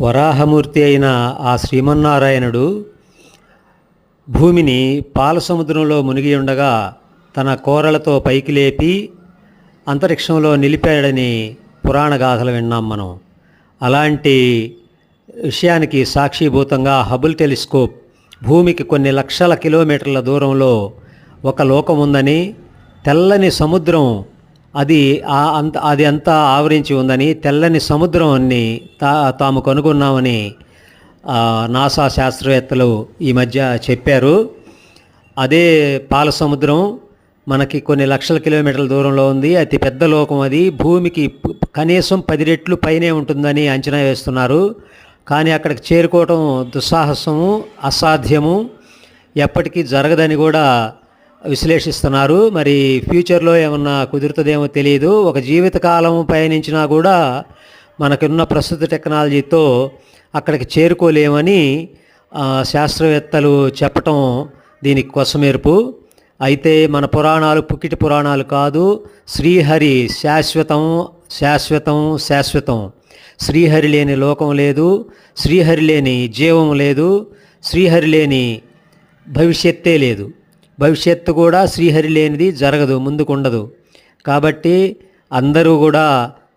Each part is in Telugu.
వరాహమూర్తి అయిన ఆ శ్రీమన్నారాయణుడు భూమిని పాలసముద్రంలో మునిగి ఉండగా తన కోరలతో పైకి లేపి అంతరిక్షంలో నిలిపాడని పురాణ గాథలు విన్నాం మనం. అలాంటి విషయానికి సాక్షిభూతంగా హబుల్ టెలిస్కోప్ భూమికి కొన్ని లక్షల కిలోమీటర్ల దూరంలో ఒక లోకం ఉందని, తెల్లని సముద్రం అది అంతా ఆవరించి ఉందని, తెల్లని సముద్రాన్ని తాము కనుగొన్నామని నాసా శాస్త్రవేత్తలు ఈ మధ్య చెప్పారు. అదే పాల సముద్రం మనకి కొన్ని లక్షల కిలోమీటర్ల దూరంలో ఉంది. అతి పెద్ద లోకం అది. భూమికి కనీసం 10 రెట్లు పైనే ఉంటుందని అంచనా వేస్తున్నారు. కానీ అక్కడికి చేరుకోవటం దుస్సాహసము, అసాధ్యము, ఎప్పటికీ జరగదని కూడా విశ్లేషిస్తున్నారు. మరి ఫ్యూచర్లో ఏమన్నా కుదురుతుందేమో తెలియదు. ఒక జీవితకాలం పయనించినా కూడా మనకున్న ప్రస్తుత టెక్నాలజీతో అక్కడికి చేరుకోలేమని శాస్త్రవేత్తలు చెప్పటం దీనికి కొసమెరుపు. అయితే మన పురాణాలు పుక్కిటి పురాణాలు కాదు. శ్రీహరి శాశ్వతం శాశ్వతం శాశ్వతం. శ్రీహరి లేని లోకం లేదు, శ్రీహరి లేని జీవం లేదు, శ్రీహరి లేని భవిష్యత్తే లేదు. భవిష్యత్తు కూడా శ్రీహరి లేనిది జరగదు, ముందుకుండదు. కాబట్టి అందరూ కూడా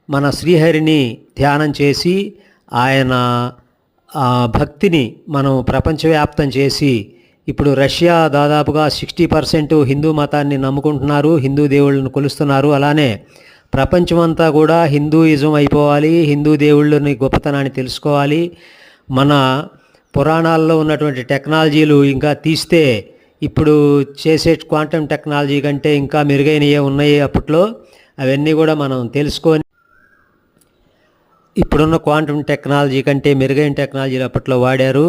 మన శ్రీహరిని ధ్యానం చేసి ఆయన భక్తిని మనం ప్రపంచవ్యాప్తం చేసి, ఇప్పుడు రష్యా దాదాపుగా 60% హిందూ మతాన్ని నమ్ముకుంటున్నారు, హిందూ దేవుళ్ళను కొలుస్తున్నారు. అలానే ప్రపంచమంతా కూడా హిందూయిజం అయిపోవాలి, హిందూ దేవుళ్ళని గొప్పతనాన్ని తెలుసుకోవాలి. మన పురాణాల్లో ఉన్నటువంటి టెక్నాలజీలు ఇంకా తీస్తే ఇప్పుడు చేసే క్వాంటమ్ టెక్నాలజీ కంటే ఇంకా మెరుగైనవే ఉన్నాయి అప్పట్లో. అవన్నీ కూడా మనం తెలుసుకొని ఇప్పుడున్న క్వాంటమ్ టెక్నాలజీ కంటే మెరుగైన టెక్నాలజీలు అప్పట్లో వాడారు.